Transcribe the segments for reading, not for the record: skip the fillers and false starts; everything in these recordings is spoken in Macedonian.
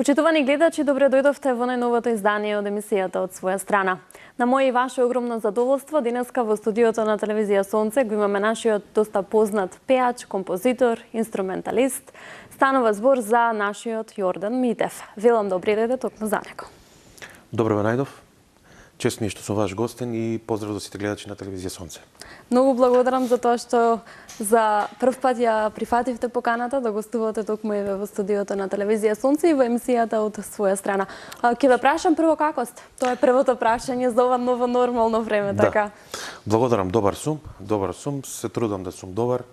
Почитувани гледачи, добре дојдовте во најновото издание од емисијата од своја страна. На моје и ваше огромно задоволство, денеска во студиото на телевизија Сонце го имаме нашиот доста познат пеач, композитор, инструменталист. Станува збор за нашиот Јордан Митев. Велам добри дојде токму за него. Добро ве најдов. Чест ми е што сум ваш гостин и поздрав до сите гледачи на телевизија Сонце. Многу благодарам за тоа што за прв пат ја прифативте поканата да гостувате токму еве во студиото на телевизија Сонце и во емисијата од своја страна. Ќе ве прашам прво како сте? Тоа е првото прашање за ова ново нормално време, така? Благодарам, добар сум, се трудам да сум добар.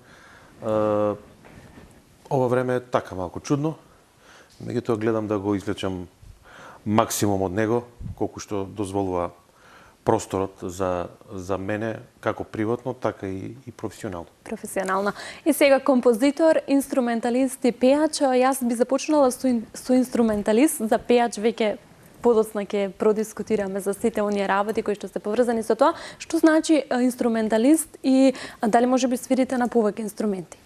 Ова време е така малку чудно, меѓутоа гледам да го извлечам максимум од него, колку што дозволува просторот за мене, како приватно, така и професионално. Професионално. И сега композитор, инструменталист и пеач. Јас би започнала со инструменталист, за пеач веќе подоцна ќе продискутираме за сите оние работи кои што се поврзани со тоа. Што значи инструменталист и дали може би свирите на повеќе инструменти?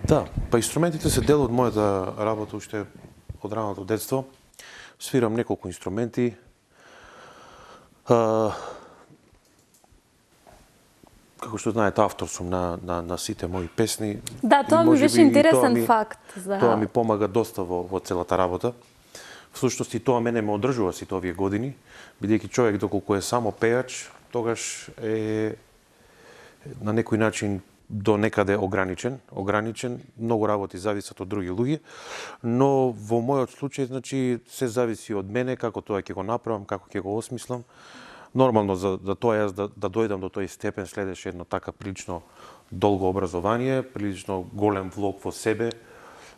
Да, па инструментите се дел од мојата работа уште од раното детство. Свирам неколку инструменти. Како што знаете, автор сум на сите мои песни. Да, тоа ми беше интересен факт. Тоа ми помага доста во целата работа. Всушност и тоа мене ме одржува сите овие години, бидејќи човек доколку е само пеач, тогаш е на некој начин до некаде ограничен, многу работи зависат од други луѓе, но во мојот случај, значи, се зависи од мене, како тоа ќе го направам, како ќе го осмислам. Нормално за тоа јас да дојдам до тој степен следеше едно така прилично долго образование, прилично голем влог во себе,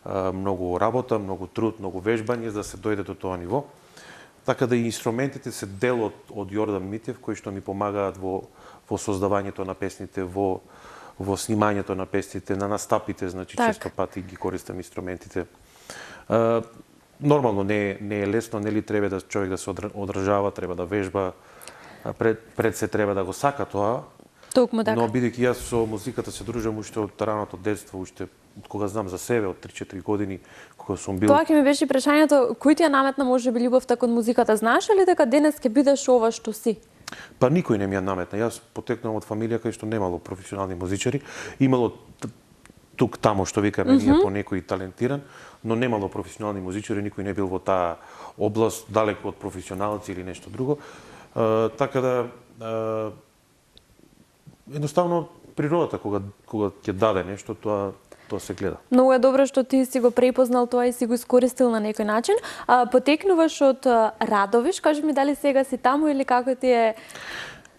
многу работа, многу труд, многу вежбање за да се дојде до тоа ниво. Така да и инструментите се дел од Јордан Митев, кои што ми помагаат во создавањето на песните, во снимањето на песните, на настапите, значи често пати ги користам инструментите. Нормално не е лесно, нели треба да човек да се одржава, треба да вежба, пред се треба да го сака тоа. Токму така. Но бидејќи јас со музиката се дружам уште од раното детство, уште од кога знам за себе, од 3-4 години, кога сум бил. Тоа ќе ми беше прашањето, кој ти ја наметна можеби љубовта кон музиката? Знаеш ли дека денес ќе бидеш ова што си? Па никој не ми ја наметна. Јас потекнувам од фамилија кај што немало професионални музичари, имало тук тамо што викаме ние по некој талентиран, но немало професионални музичари, никој не бил во таа област, далеко од професионалци или нешто друго. Така да едноставно природата кога ќе даде нешто, тоа се гледа. Многу е добро што ти си го препознал тоа и си го искористил на некој начин. Потекнуваш од Радовиш, кажи ми дали сега си таму или како ти е?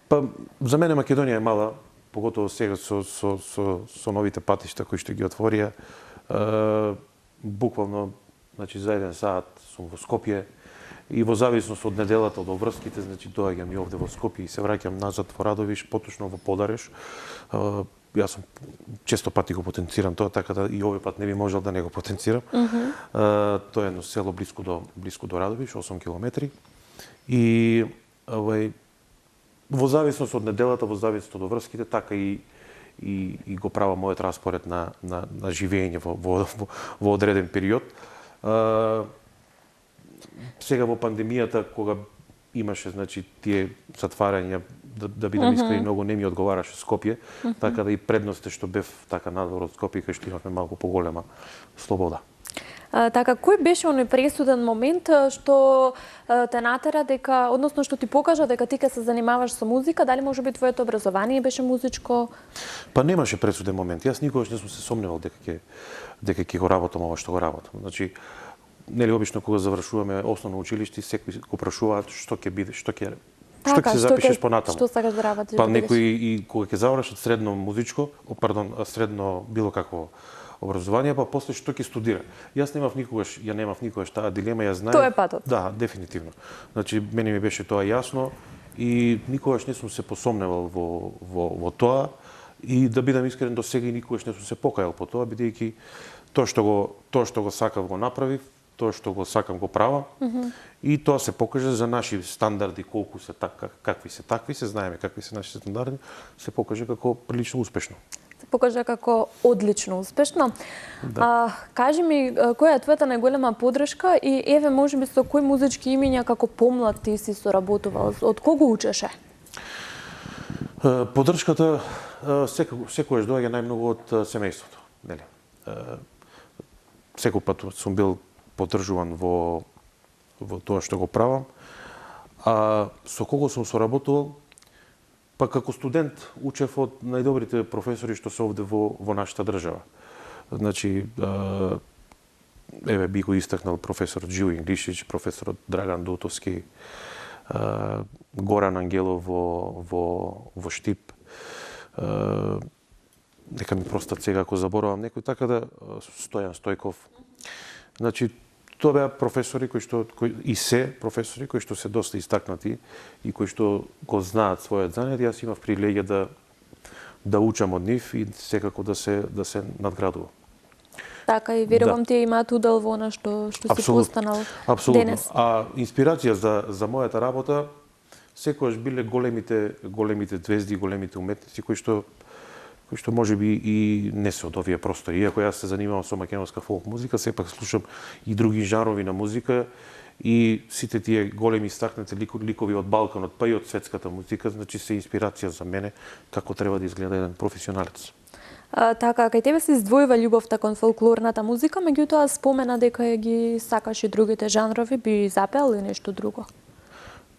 Па за мене Македонија е мала, поготово сега со новите патишта кои што ги отворија. Буквално, значи за 1 сат сум во Скопје и во зависност од неделата, од обврските, значи доаѓам и овде во Скопје и се враќам назад во Радовиш, поточно во Подареш. Јас сум често пати го потенцирам тоа, така да и овој пат не би можел да не го потенцирам. Тоа е едно село блиску до Радовиш, 8 километри. И во зависност од неделата, во зависност од обврските, така и го правам мојот распоред на живење во одреден период. Сега во пандемијата, кога имаше, значи, тие затварања, да бидам искрен, многу не ми одговараше Скопје, така да и предност е што бев така надвор од Скопје, кај што имавме малку поголема слобода. Така, кој беше оној пресуден момент што те натера дека, односно што ти покажа дека ти ќе се занимаваш со музика, дали можеби твоето образование беше музичко? Па немаше пресуден момент. Јас никогаш не сум се сомневал дека ќе го работам ова што го работам. Значи, нели обично кога завршуваме основно училиште, секој го прашуваат што ќе биде, што ќе се запишеш понатаму. Што сакаш да работиш? Па некои и кога ќе завршат средно музичко, средно било какво образование, па после што ќе студира. Јас немав никогаш таа дилема, јас знаев. Тоа е патот. Да, дефинитивно. Значи мене ми беше тоа јасно и никогаш не сум се посомневал во тоа и да бидам искрен до сега никогаш не сум се покајал по тоа, бидејќи тоа што го сакав го направив, тоа што го сакам го правам и тоа се покажа за наши стандарди, колку се какви се такви, се знаеме какви се наши стандарди, се покажа како прилично успешно. се покажа како одлично успешно. Да. Кажи ми, која е твојата најголема поддршка и еве можеби со кои музички имиња како помлад ти си соработувал? Од кого учеше? Поддршката секогаш доаѓа најмногу од семејството, нели? Секој пат сум бил поддржуван во тоа што го правам. А со кого сум соработувал? Па како студент учев од најдобрите професори што се овде во нашата држава. Значи, еве би го истакнал професорот Живо Инглишич, професорот Драган Дотовски, Горан Ангелов во Штип. Нека ми простат сега ако заборавам некој, така да Стојан Стојков. Значи, тоа беа професори кои се доста истакнати и кои што го знаат својот занет. Јас имав привилегија да учам од нив и секако да се надградувам. Така и верувам ти имаат удел во она што си постанал денес. А инспирација за мојата работа секогаш биле големите звезди, големите уметници кои што можеби и не се од овие простори. Иако јас се занимавам со македонска фолк музика, сепак слушам и други жанрови на музика и сите тие големи истакнати ликови од Балканот, па и од светската музика, значи се инспирација за мене како треба да изгледа еден професионалец. Така, кај тебе се издвојува љубовта кон фолклорната музика, меѓутоа спомена дека ги сакаш и другите жанрови, би запел или нешто друго?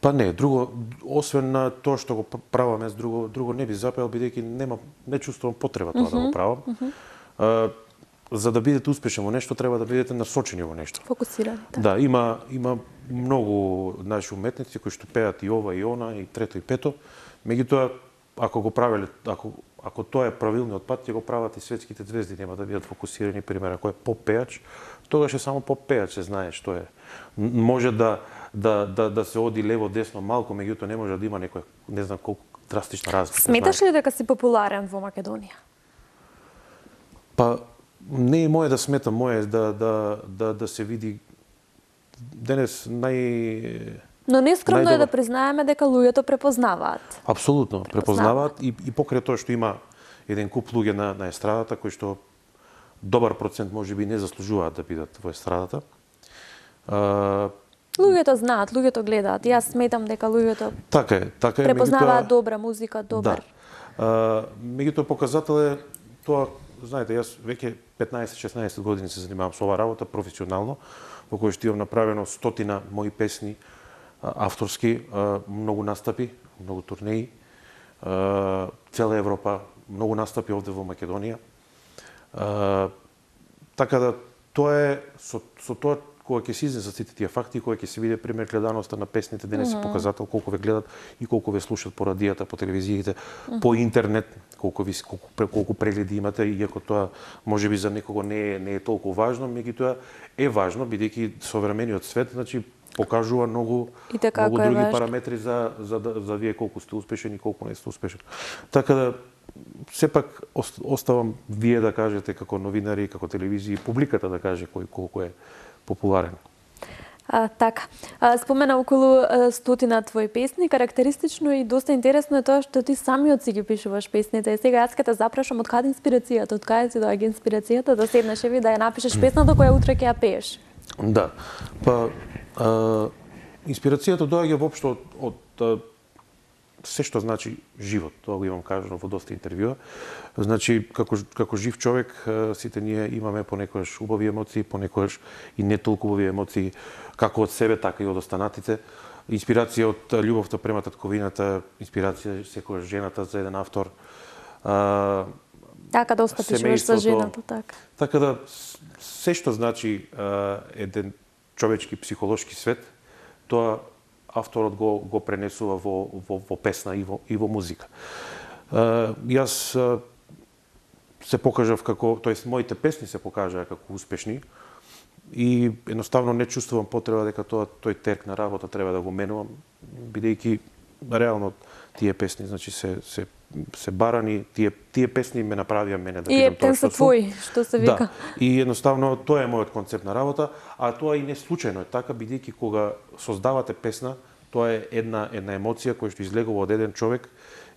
Па не, друго, освен на тоа што го правам, друго не би запел, бидејќи не чувствувам потреба тоа да го правам. За да бидете успешен во нешто, треба да бидете насочени во нешто. Фокусирани. Да, има многу наши уметници кои што пеат и ова и она, и трето и пето. Меѓутоа, ако го правеле, ако тоа е правилниот пат, ќе го прават и светските звезди, нема да бидат фокусирани, пример, ако е поп пеач, тогаш е само поп пеач, се знае што е. Може да се оди лево десно малку, меѓутоа не може да има некоја, не знам колку драстична разлика. Сметаш ли дека си популарен во Македонија? Па не е моје да сметам, моје е да се види денес Но нескромно е да признаеме дека луѓето препознаваат. Апсолутно, препознаваат и покрај тоа што има еден куп луѓе на естрадата кои што добар процент можеби не заслужуваат да бидат во естрадата. Луѓето знаат, луѓето гледаат. Јас сметам дека луѓето така е, препознаваат добра музика, добар. Да. Меѓутоа показател е тоа, знаете, јас веќе 15-16 години се занимавам со оваа работа професионално, во која што имам направено 100 мои песни авторски, многу настапи, многу турнеи, цела Европа, многу настапи овде во Македонија. Така да тоа е со тоа кога ќе се изнесат сите тие факти, кога ќе се види пример гледаноста на песните, денес е показател колку ве гледат и колку ве слушат по радијата, по телевизиите, по интернет, колку прегледи имате, иако тоа можеби за некого не е толку важно, меѓутоа е важно бидејќи современиот свет, значи покажува многу други параметри за вие колку сте успешни и колку не сте успешни. Така да сепак оставам вие да кажете како новинари, како телевизија, публиката да каже кој колку е популарен. Така. Спомена околу 100 твои песни. Карактеристично и доста интересно е тоа што ти самиот си ги пишуваш песните. И сега јас ќе те запрашам од каде инспирацијата, од каде ти доаѓа инспирацијата да седнеш и да ја напишеш песната која утре ќе ја пееш? Да. Па инспирацијата доаѓа воопшто од се што значи живот. Тоа го имам кажано во доста интервјуа. Значи, како жив човек, сите ние имаме понекогаш убави емоции, понекогаш и не толку убави емоции, како од себе, така и од останатите. Инспирација од љубовта према татковината, инспирација секогаш жената за еден автор. Така доста пишуваш за жената, така. Така да, се што значи еден човечки психолошки свет, тоа авторот го пренесува во песна и во музика. Јас се покажав како, тоест моите песни се покажаа како успешни и едноставно не чувствувам потреба дека тој терк на работа треба да го менувам, бидејќи реално тие песни значи се барани, тие песни ме направија мене да бидам тоа што сум. И твои, што се вика. Да, и едноставно тоа е мојот концепт на работа, а тоа и не случајно е така, бидејќи кога создавате песна, тоа е една емоција која што излегува од еден човек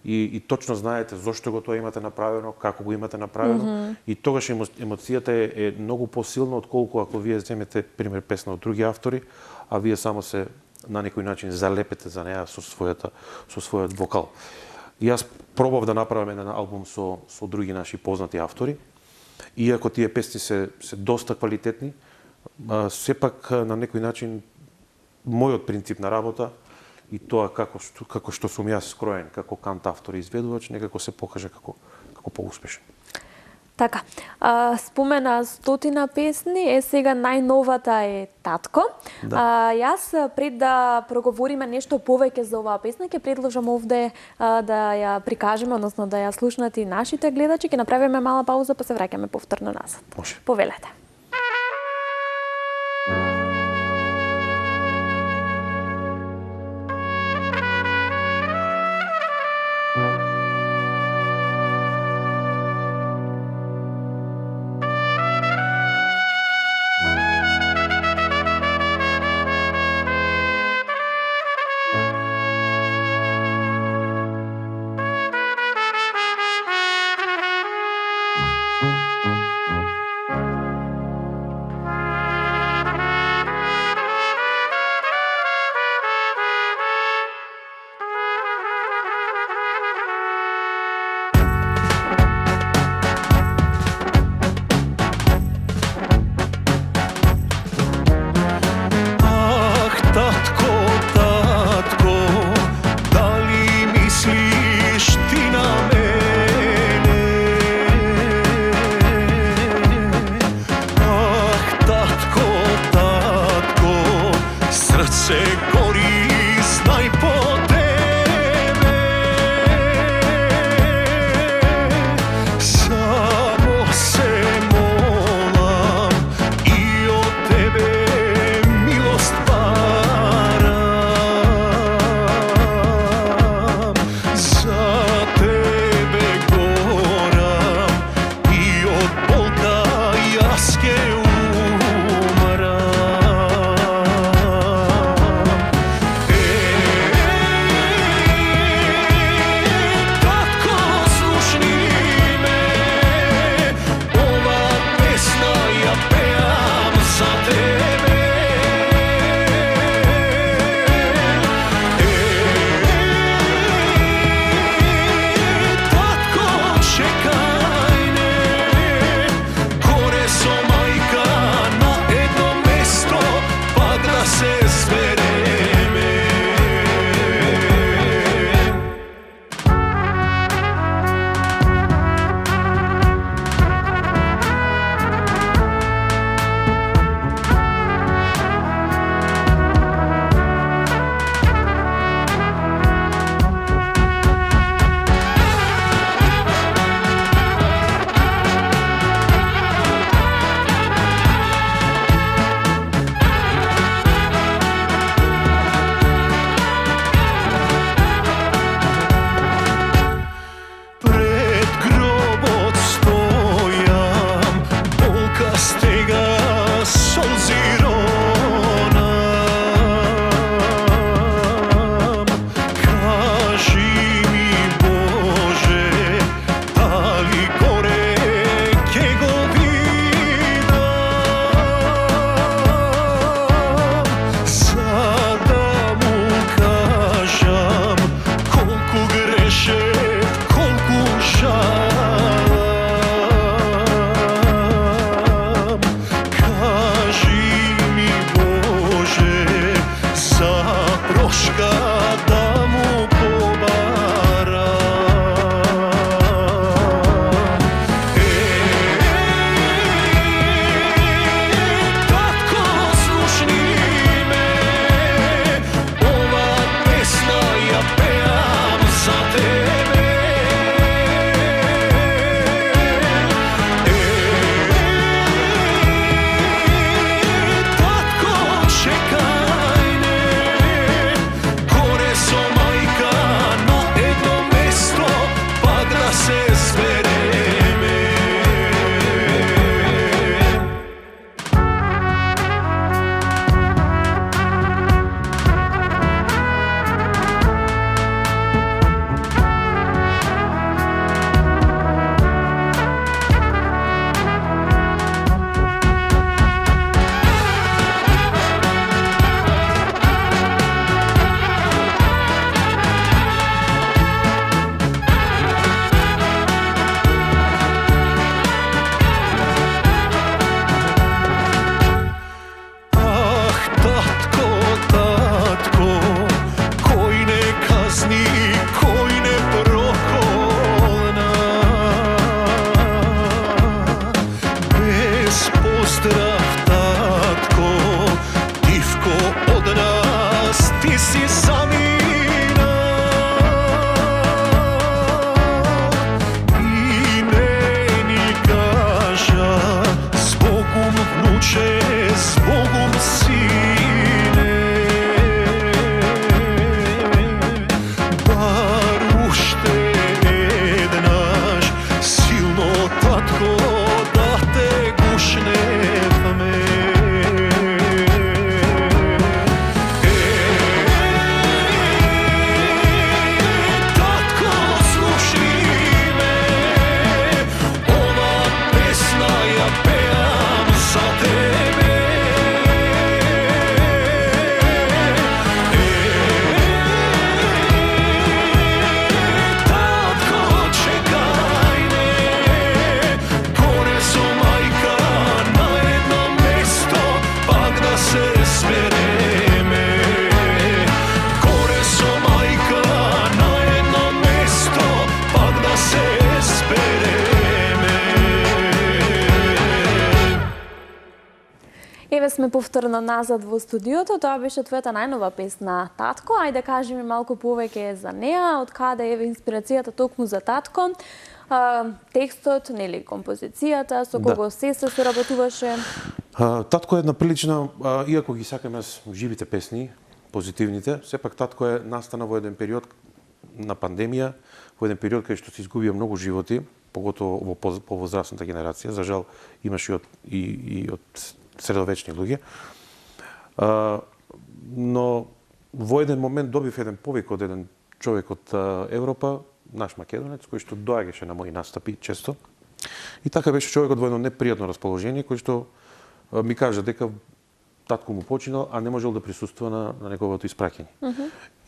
и точно знаете зошто го тоа имате направено, како го имате направено, и тогаш емоцијата е многу посилна отколку ако вие земете пример песна од други автори, а вие само се на некој начин залепете за неа со својот вокал. И јас пробав да направам еден албум со други наши познати автори. Иако тие песни се доста квалитетни, сепак на некој начин мојот принцип на работа и тоа како што сум јас скроен како кантавтор и изведувач, некако се покаже како поуспешен. Така, спомена 100 песни, сега најновата е Татко. Да. Јас пред да проговориме нешто повеќе за оваа песна, ќе предложам овде да ја прикажеме, односно да ја слушнат и нашите гледачи, ќе направиме мала пауза, па се враќаме повторно назад. Може. Повелете. kuće zbogom sine, bar uštednaš silno tatko da te gušne me. Еве сме повторно назад во студиото. Тоа беше твојата најнова песна Татко. Ајде кажи ми малку повеќе за неа, од каде еве инспирацијата токму за Татко. Текстот, нели, композицијата, со кого се соработуваше? Татко е една прилична, иако ги сакам јас живите песни, позитивните, сепак Татко е настана во еден период на пандемија, во еден период кај што се изгубија многу животи, поготово во повозрасната генерација. За жал имаше и од средовечни луѓе. Но во еден момент добив еден повик од еден човек од Европа, наш македонец, кој што доаѓаше на мои настапи често. И така беше човекот во едно непријатно расположение, кој што ми кажа дека татко му починал, а не можел да присуствува на неговото испраќање.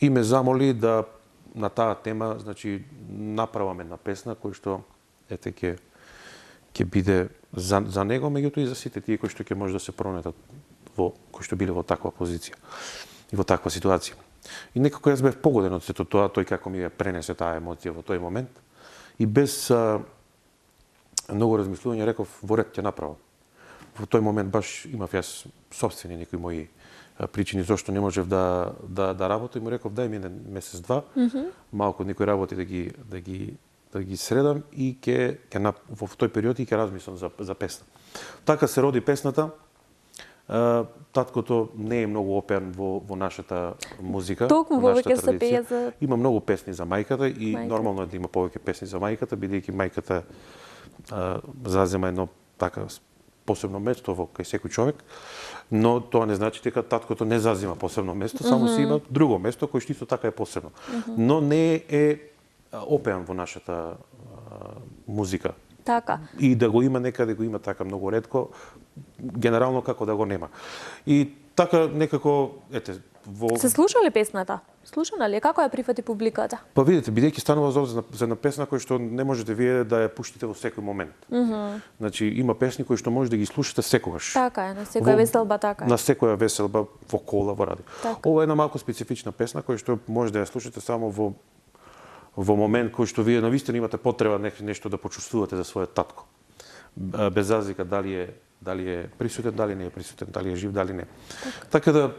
И ме замоли да на таа тема, значи, направам една песна кој што ете ќе биде за него, меѓутоа и за сите тие кои што ќе може да се пронетат кои што биле во таква позиција и во таква ситуација. И некако јас бев погоден од сето тоа, тој како ми ја пренесе таа емоција во тој момент. И без многу размислување реков, во ред ќе направам. Во тој момент баш имав јас сопствени некои мои причини зашто не можев да работам и му реков дај ми еден месец-два, малку некои работи да ги средам и во тој период и ќе размислам за песна. Така се роди песната. Таткото не е многу оперен во нашата музика, Толку во нашата повеќе се пее традиција. Има многу песни за мајката и нормално е да има повеќе песни за мајката, бидејќи мајката зазема едно така посебно место кај секој човек, но тоа не значи дека таткото не зазема посебно место, само си има друго место кој што исто така е посебно. Но не е опеан во нашата музика. Така. И да го има некаде, го има така многу ретко, генерално како да го нема. И така некако, ете, Се слуша ли песната? Слушана ли? Како ја прифати публиката? Па видите, бидејќи станува за една песна која што не можете вие да ја пуштите во секој момент. Значи има песни кои што може да ги слушате секогаш. Така е, на секоја веселба така е. На секоја веселба во кола, во радио. Ова е една малку специфична песна која што може да ја слушате само во момент кој што вие навистина имате потреба нешто да почувствувате за својот татко. Без разлика дали е присутен, дали не е присутен, дали е жив, дали не. Така да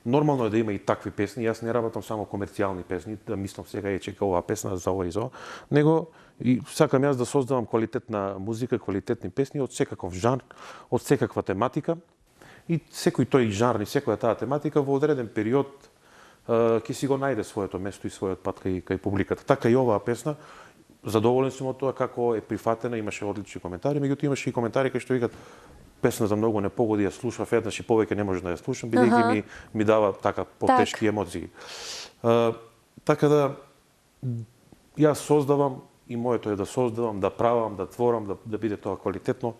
нормално е да има и такви песни. Јас не работам само комерцијални песни, да мислам сега чека оваа песна за ова и за ова, него и сакам јас да создавам квалитетна музика, квалитетни песни од секаков жанр, од секаква тематика. И секој тој жанр и секоја таа тематика во одреден период ќе си го најде своето место и својот пат кај публиката. Така и оваа песна, задоволен сум од тоа како е прифатена, имаше одлични коментари, меѓутоа имаше и коментари кои што викат песната многу не погоди, ја слушав еднаш и повеќе не може да ја слушам, бидејќи ми дава така потешки емоции. Така да јас создавам и моето е да создавам, да правам, да творам, да биде тоа квалитетно.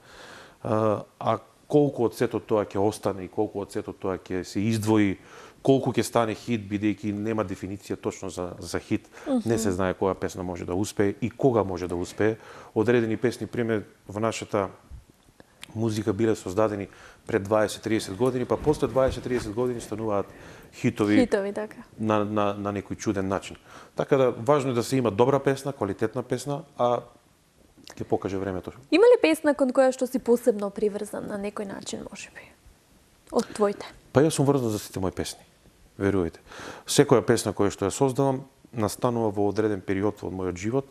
А колку од сето тоа ќе остане и колку од сето тоа ќе се издвои, колку ќе стане хит, бидејќи нема дефиниција точно за хит. Не се знае која песна може да успее и кога може да успее. Одредени песни, пример, во нашата музика биле создадени пред 20-30 години, па после 20-30 години стануваат хитови така. на некој чуден начин. Така да важно е да се има добра песна, квалитетна песна, а ќе покаже времето. Има ли песна кон која што си посебно приврзан на некој начин, можеби? Од твоите? Па јас сум врзан за сите мои песни. Верувајте. Секоја песна која што ја создавам настанува во одреден период од мојот живот.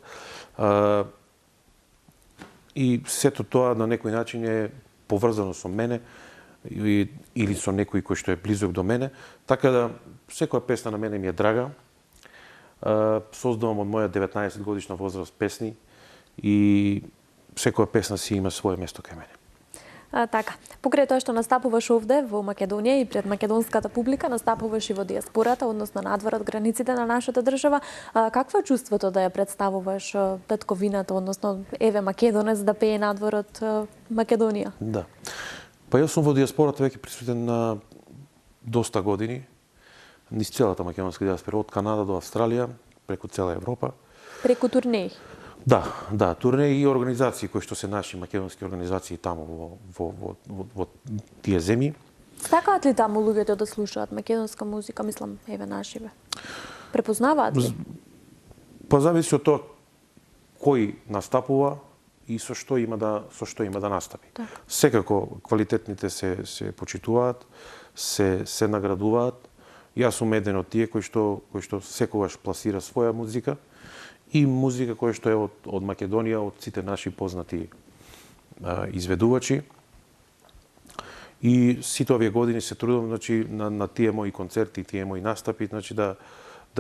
И сето тоа на некој начин е поврзано со мене или со некој кој што е близок до мене, така да секоја песна на мене ми е драга. Создавам од моја 19 годишна возраст песни и секоја песна си има свое место кај мене. Така, покрај тоа што настапуваш овде во Македонија и пред македонската публика, настапуваш и во диаспората, односно надвор од границите на нашата држава. Какво е чувството да ја представуваш татковината, односно еве македонец да пее надвор од Македонија? Да. Па јас сум во диаспората веќе присутен на доста години, низ целата македонска диаспора, од Канада до Австралија, преку цела Европа. Преку турнеи? Да, турнеи и организации кои што се наши македонски организации таму во тие земји. Сакаат ли таму луѓето да слушаат македонска музика, мислам, еве нашиве? Препознаваат ли? Па зависи од тоа кој настапува и со што има да настапи. Так. Секако квалитетните се почитуваат, се наградуваат. Јас сум еден од тие кој што секогаш пласира своја музика и музика која што е од Македонија, од сите наши познати изведувачи. И сите овие години се трудам, значи, на тие мои концерти, тие мои настапи, значи да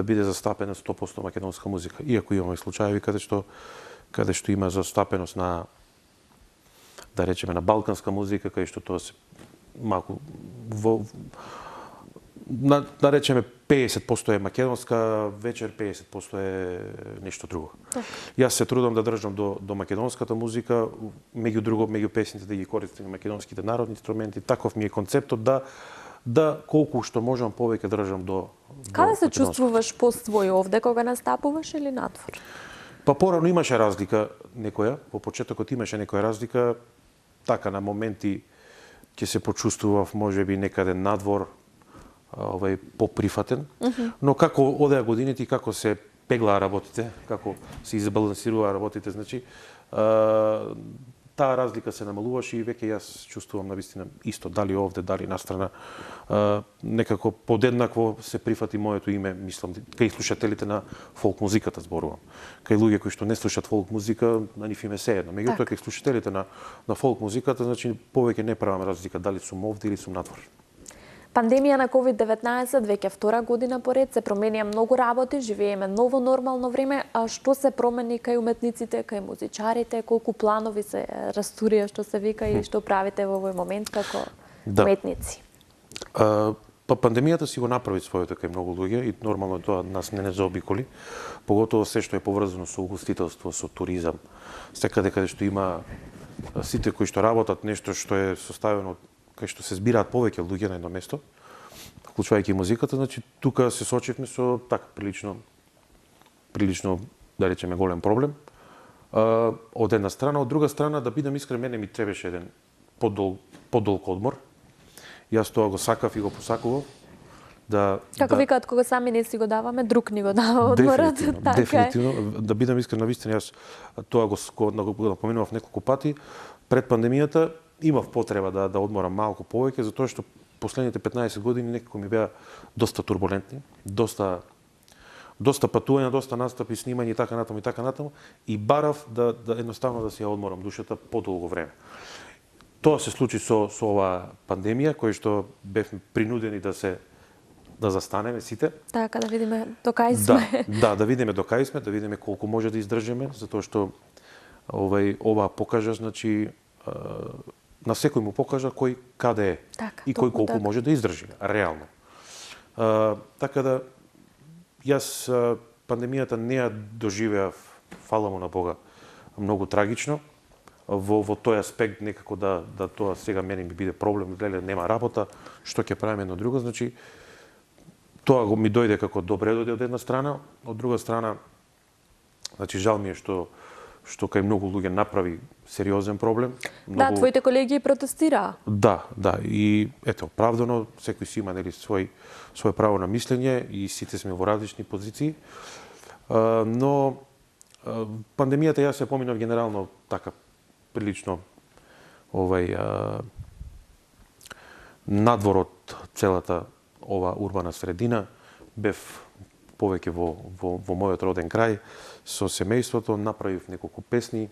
биде застапена 100% македонска музика. Иако имаме случаеви каде што има застапеност на, да речеме, на балканска музика, кај што тоа се малку да речеме 50% е македонска, вечер 50% е нешто друго. Так. Јас се трудам да држам до македонската музика, меѓу песните да ги користам македонските народни инструменти. Таков ми е концептот да колку што можам повеќе држам до Каде се чувствуваш по-свој овде кога настапуваш или надвор? Па порано имаше разлика некоја, во почетокот имаше некоја разлика, така на моменти ќе се почувствував можеби некаде надвор, поприфатен, но како одеа годините и како се пеглаа работите, како се избалансируваа работите, значи таа разлика се намалуваше и веќе јас чувствувам навистина исто, дали овде, дали настрана, некако подеднакво се прифати моето име, мислам, кај слушателите на фолк музиката зборувам. Кај луѓе кои што не слушаат фолк музика, на нив име сеедно. Меѓутоа кај слушателите на фолк музиката, значи повеќе не правам разлика дали сум овде или сум надвор. Пандемија на COVID-19 веќе втора година поред се променија многу работи, живееме ново нормално време, а што се промени кај уметниците, кај музичарите, колку планови се растурија, што се вика и што правите во овој момент како уметници? Па пандемијата си го направи своето кај многу луѓе и нормално тоа нас не заобиколи, поготово се што е поврзано со угостителство, со туризам, секаде каде што има сите кои што работат нешто што е составено кај што се збираат повеќе луѓе на едно место, вклучувајќи музиката, значи тука се сочивме со така прилично да речеме голем проблем. Од една страна, од друга страна, да бидам искрен, мене ми требаше еден подолг одмор. Јас тоа го сакав и го посакував. Како викаат, кога сами не си го даваме, друг ни го дава одморот. Дефинитивно. Да бидам искрен, навистина, јас тоа го напоменував неколку пати. Пред пандемијата имав потреба да одморам малку повеќе, затоа што последните 15 години некако ми беа доста турбулентни, доста патувања, доста настапи, снимања и така натаму, и барав да едноставно да си ја одморам душата подолго време. Тоа се случи со оваа пандемија, која што бевме принудени да застанеме сите. Така, да видиме докај сме. Да видиме докај сме, да видиме колку може да издржиме, затоа што ова покажа, значи, на секој му покажа кој каде е и кој колку може да издржи, реално. Така да, јас пандемијата не ја доживеав, фала му на Бога, многу трагично. Во тој аспект некако да тоа сега мене ми биде проблем, леле нема работа, што ќе правиме едно друго, значи тоа ми дојде како добре дојде од една страна, од друга страна, значи жал ми е што кај многу луѓе направи сериозен проблем. Да, твоите колеги протестираа. Да, и ето, оправдано, секој си има нели своје право на мислење и сите сме во различни позиции. Но пандемијата јас се поминав генерално така прилично надвор од целата ова урбана средина, бев повеќе во мојот роден крај, со семејството, направив неколку песни,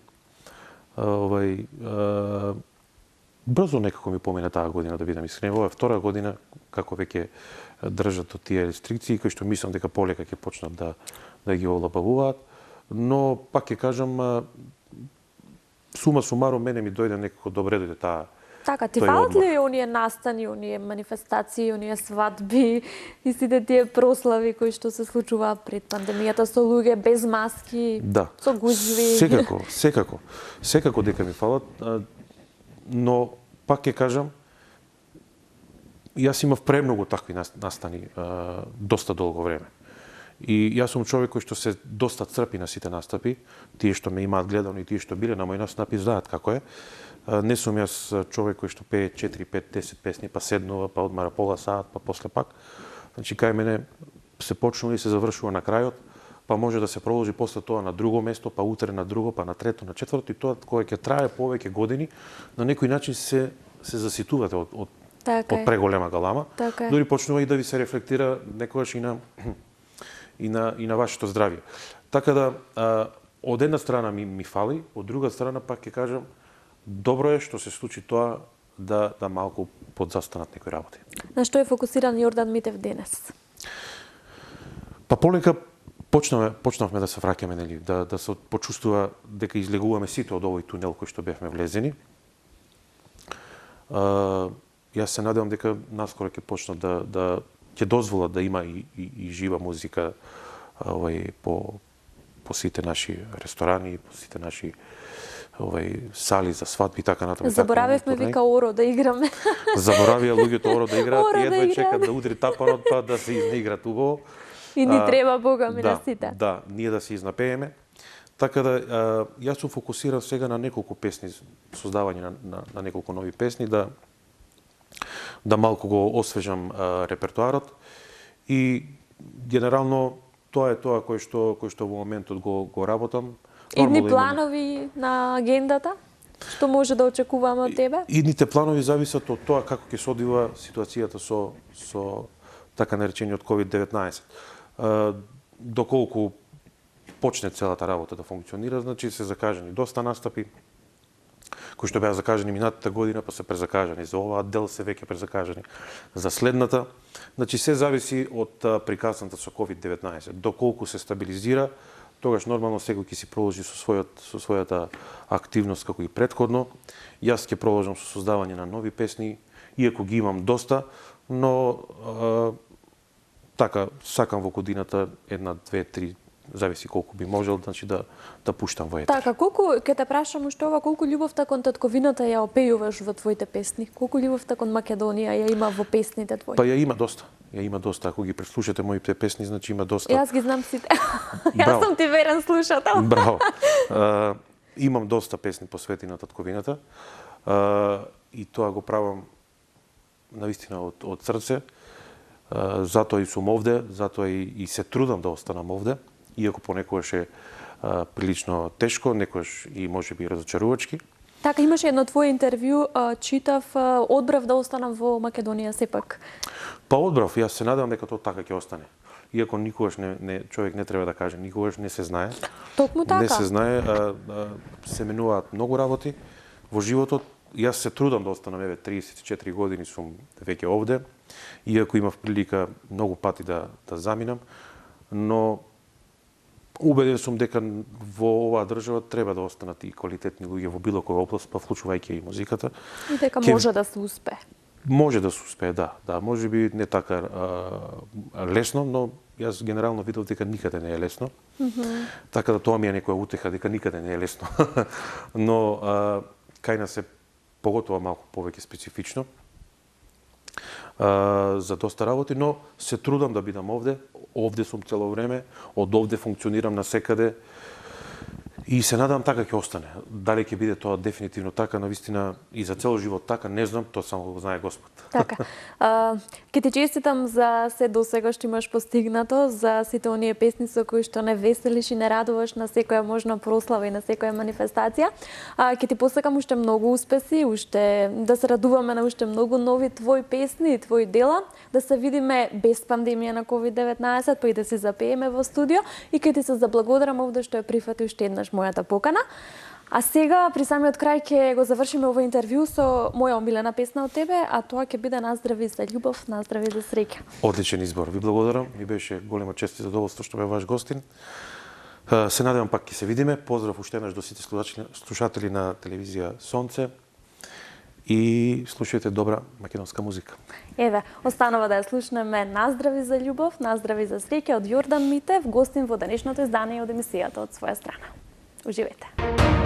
брзо некако ми помина таа година, да бидам искрен. Ова е втора година како веќе држат од тие рестрикции, кои што мислам дека полека ќе почнат да ги олабавуваат, но пак ќе кажам, сума сумарум мене ми дојде некако добре дојде таа. Така, ти фалат ли оние настани, оние манифестации, оние свадби и сите тие прослави кои што се случуваат пред пандемијата со луѓе без маски, со гужви? Секако дека ми фалат, но пак ќе кажам, јас имав премногу такви настани доста долго време. И јас сум човек кој што се доста црпи на сите настапи, тие што ме имаат гледано и тие што биле на мој настапи знаат како е. Не сум јас човек кој што пее 4, 5, 10 песни, па седнува, па одмара пола саат, па после пак. Значи, кај мене се почнува и се завршува на крајот, па може да се продолжи после тоа на друго место, па утре на друго, па на трето, на четврто, и тоа кога ќе трае повеќе години, на некој начин се заситувате од преголема галама. Дори почнува и да ви се рефлектира некогаш и на вашето здравје. Така да, од една страна ми фали, од друга страна пак ќе кажам, добро е што се случи тоа да малку подзастанат некои работи. На што е фокусиран Јордан Митев денес? Па полека почнавме да се враќаме, нели, да се почувствува дека излегуваме сите од овој тунел кој што бевме влезени. Јас се надевам дека наскоро ќе почнат да ќе дозволат да има и жива музика по сите наши ресторани, по сите наши сали за свадби и така натаму. Заборавивме вика Оро да играме. Заборавија луѓето Оро да играат и едва чекат да удри тапанот па да се изнаиграат убаво. И ни треба богами на сите. Да, ние да се изнапееме. Така да јас сум фокусиран сега на неколку песни, создавање на неколку нови песни, да малку го освежам репертоарот и генерално тоа е тоа кој што во моментот го работам. Идни планови на агендата? Што може да очекуваме од тебе? Идните планови зависат од тоа како ќе се одвива ситуацијата со така наречениот COVID-19. Доколку почне целата работа да функционира, значи се закажани доста настапи, кои што беа закажани минатата година, па се презакажани за оваа дел, се веќе презакажани за следната. Значи се зависи од приказната со COVID-19. Доколку се стабилизира, тогаш нормално секој ќе си продолжи со својата активност како и претходно. Јас ќе продолжам со создавање на нови песни, иако ги имам доста, но така сакам во годината една, две, три, зависи колку би можел, значи да пуштам во етер. Така, ќе те прашам уште ова, колку љубовта кон татковината ја опејуваш во твоите песни? Колку љубовта кон Македонија ја има во песните твои? Па ја има доста. Ако ги преслушате моите песни, значи има доста. Јас ги знам сите. Јас сум ти верен слушател. Браво. Имам доста песни посветени на татковината. И тоа го правам навистина од срце. Затоа и сум овде, затоа и се трудам да останам овде, иако понекогаш е прилично тешко, некогаш и можеби разочарувачки. Така, имаше едно твое интервју, читав, одбрав да останам во Македонија сепак. Па одбрав, јас се надевам дека тоа така ќе остане. Иако никогаш човек не треба да каже, никогаш не се знае. Токму така. Не се знае, се менуваат многу работи во животот. Јас се трудам да останам, 34 години сум веќе овде, иако имав прилика многу пати да заминам, но убеден сум дека во оваа држава треба да останат и квалитетни луѓе во било која област, па вклучувајќи и музиката. И дека може да се успее. Може да се успее, да. Може би не така лесно, но јас генерално видов дека никаде не е лесно. Така да тоа ми е некоја утеха дека никаде не е лесно. Но кај нас е поготово малку повеќе специфично за доста работи, но се трудам да бидам овде. Овде сум цело време, од овде функционирам насекаде и се надам така ќе остане. Дали ќе биде тоа дефинитивно така, навистина и за цел живот така, не знам, тоа само го знае Господ. Така. Ке ти честитам за се досега што имаш постигнато, за сите оние песни со кои што не веселиш и не радуваш на секоја можна прослава и на секоја манифестација. Ке ти посакам уште многу успеси, уште да се радуваме на уште многу нови твои песни и твои дела, да се видиме без пандемија на COVID-19, па и да се запееме во студио и ке ти се заблагодарам овде што ја прифати уште еднаш мојата покана. А сега, при самиот крај, ќе го завршиме ова интервју со моја омилена песна од тебе, а тоа ќе биде Наздрави за љубов, наздрави за среќа. Одличен избор. Ви благодарам. Ми беше голема чест и задоволство што бе ваш гостин. Се надевам пак ќе се видиме. Поздрав уште еднаш до сите слушатели на телевизија Сонце и слушајте добра македонска музика. Еве, останува да ја слушнеме Наздрави за љубов, наздрави за среќа од Јордан Митев, гостин во денешното издание од емисијата Од своја страна. Уживајте.